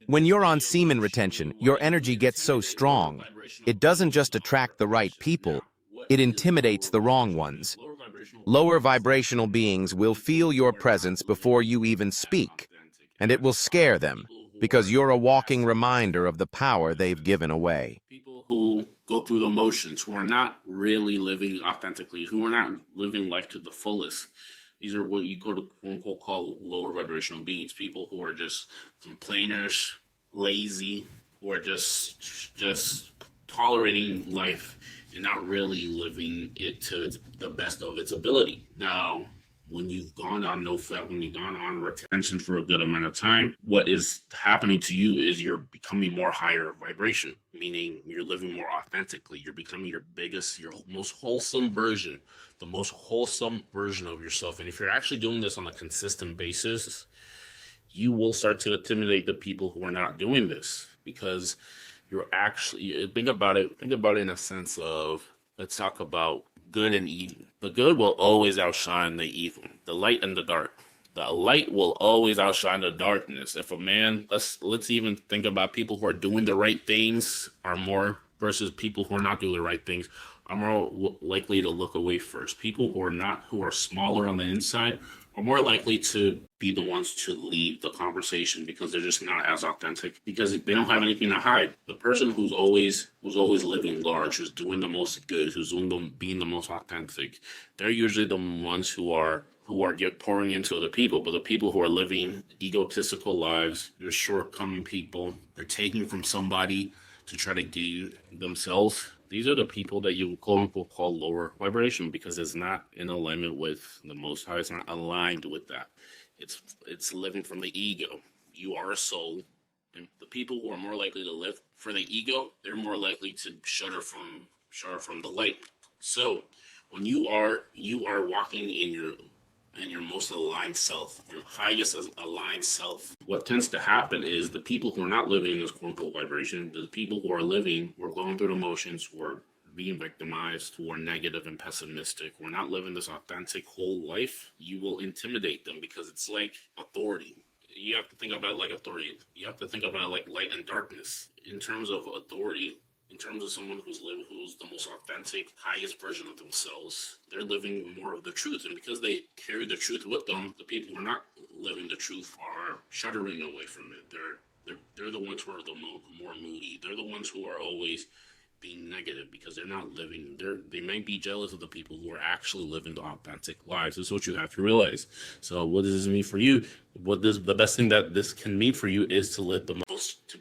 When you're on semen retention, your energy gets so strong. It doesn't just attract the right people, it intimidates the wrong ones. Lower vibrational beings will feel your presence before you even speak, and it will scare them, because you're a walking reminder of the power they've given away. People who go through the motions, who are not really living authentically, who are not living life to the fullest. These are what you go to quote unquote call lower vibrational beings. People who are just complainers, lazy, who are just tolerating life and not really living it to the best of its ability. Now, when you've gone on no fat, when you've gone on retention for a good amount of time, what is happening to you is you're becoming more higher vibration, meaning you're living more authentically. You're becoming your biggest, your most wholesome version, the most wholesome version of yourself. And if you're actually doing this on a consistent basis, you will start to intimidate the people who are not doing this, because you're actually, think about it in a sense of, let's talk about good and evil. The good will always outshine the evil, the light and the dark. The light will always outshine the darkness. If a man, let's even think about people who are doing the right things are more versus people who are not doing the right things are more likely to look away first. People who are smaller on the inside are more likely to be the ones to leave the conversation because they're just not as authentic, because they don't have anything to hide. The person who's always living large, who's doing the most good, being the most authentic, they're usually the ones who are pouring into other people. But the people who are living egotistical lives, they're shortcoming people, they're taking from somebody to try to do themselves. These are the people that you quote unquote call lower vibration, because it's not in alignment with the Most High. It's not aligned with that. It's living from the ego. You are a soul, and the people who are more likely to live for the ego, they're more likely to shudder from the light. So when you are walking in your most aligned self, your highest aligned self, what tends to happen is the people who are not living in this quote unquote vibration, the people who are going through the motions, who are being victimized, who are negative and pessimistic, who are not living this authentic whole life, you will intimidate them, because it's like authority. You have to think about it like authority. You have to think about it like light and darkness. In terms of authority, in terms of someone who's the most authentic, highest version of themselves, they're living more of the truth. And because they carry the truth with them, the people who are not living the truth are shuddering away from it. They're the ones who are the more moody. They're the ones who are always being negative, because they're not living. They may be jealous of the people who are actually living the authentic lives. This is what you have to realize. So what does this mean for you? The best thing that this can mean for you is to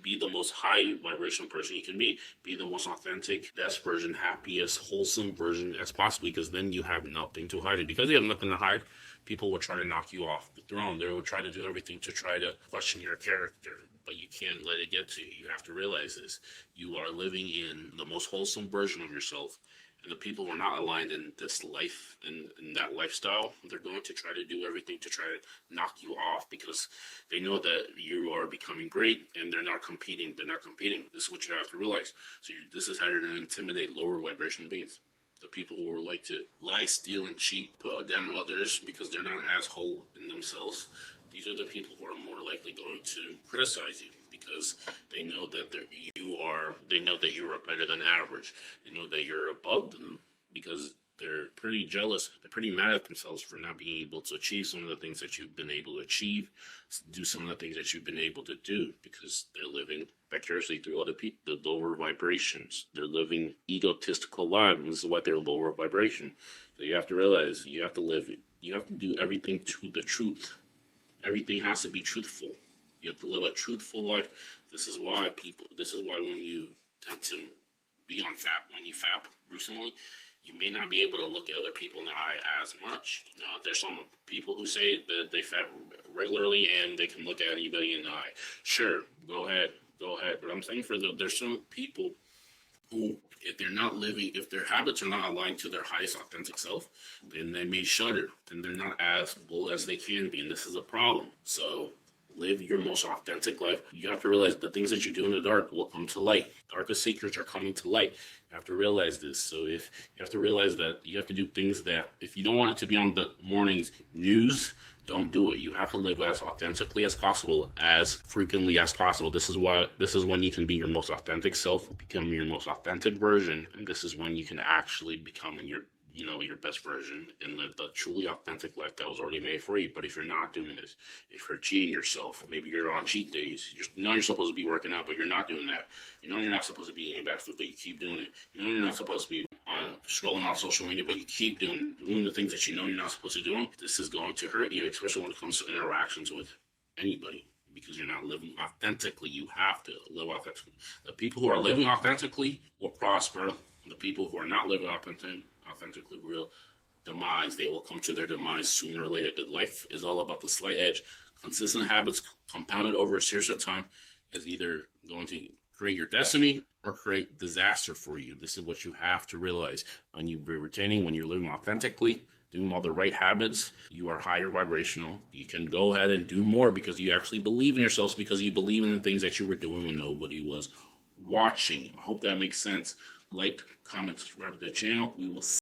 be the most high vibration person you can be the most authentic, best version, happiest, wholesome version as possible, because then you have nothing to hide. Because you have nothing to hide, people will try to knock you off the throne. They will try to do everything to try to question your character, but you can't let it get to you. You have to realize this. You are living in the most wholesome version of yourself. And the people who are not aligned in this life, in that lifestyle, they're going to try to do everything to try to knock you off, because they know that you are becoming great, and they're not competing. This is what you have to realize. So this is how you're going to intimidate lower vibration beings. The people who are like to lie, steal, and cheat, put down others because they're not as whole in themselves. These are the people who are more likely going to criticize you, because they know that you are better than average. They know that you're above them, because they're pretty jealous. They're pretty mad at themselves for not being able to achieve some of the things that you've been able to achieve, do some of the things that you've been able to do, because they're living vicariously through other people, the lower vibrations. They're living egotistical lives, and this is why they're lower vibration. So you have to realize you have to do everything to the truth. Everything has to be truthful. You have to live a truthful life. This is why when you tend to be on when you fap recently, you may not be able to look at other people in the eye as much. There's some people who say that they fap regularly and they can look at anybody in the eye. Sure, go ahead. But I'm saying there's some people who, if their habits are not aligned to their highest authentic self, then they may shudder. Then they're not as bold as they can be, and this is a problem. So live your most authentic life. You have to realize the things that you do in the dark will come to light. Darkest secrets are coming to light. You have to realize this. So if you have to realize that you have to do things that, if you don't want it to be on the morning's news, don't do it. You have to live as authentically as possible, as frequently as possible. This is when you can be your most authentic self, become your most authentic version, and this is when you can actually become your best version and live the truly authentic life that was already made for you. But if you're not doing this, if you're cheating yourself, maybe you're on cheat days, you're supposed to be working out, but you're not doing that. You're not supposed to be eating bad food, but you keep doing it. You're not supposed to be scrolling on social media, but you keep doing the things that you're not supposed to do. This is going to hurt you, especially when it comes to interactions with anybody, because you're not living authentically. You have to live authentically. The people who are living authentically will prosper. The people who are not living authentically will demise. They will come to their demise sooner or later. The life is all about the slight edge. Consistent habits compounded over a series of time is either going to create your destiny or create disaster for you. This is what you have to realize. When you're living authentically, doing all the right habits, you are higher vibrational. You can go ahead and do more because you actually believe in yourselves, because you believe in the things that you were doing when nobody was watching. I hope that makes sense. Like, comment, subscribe to the channel. We will see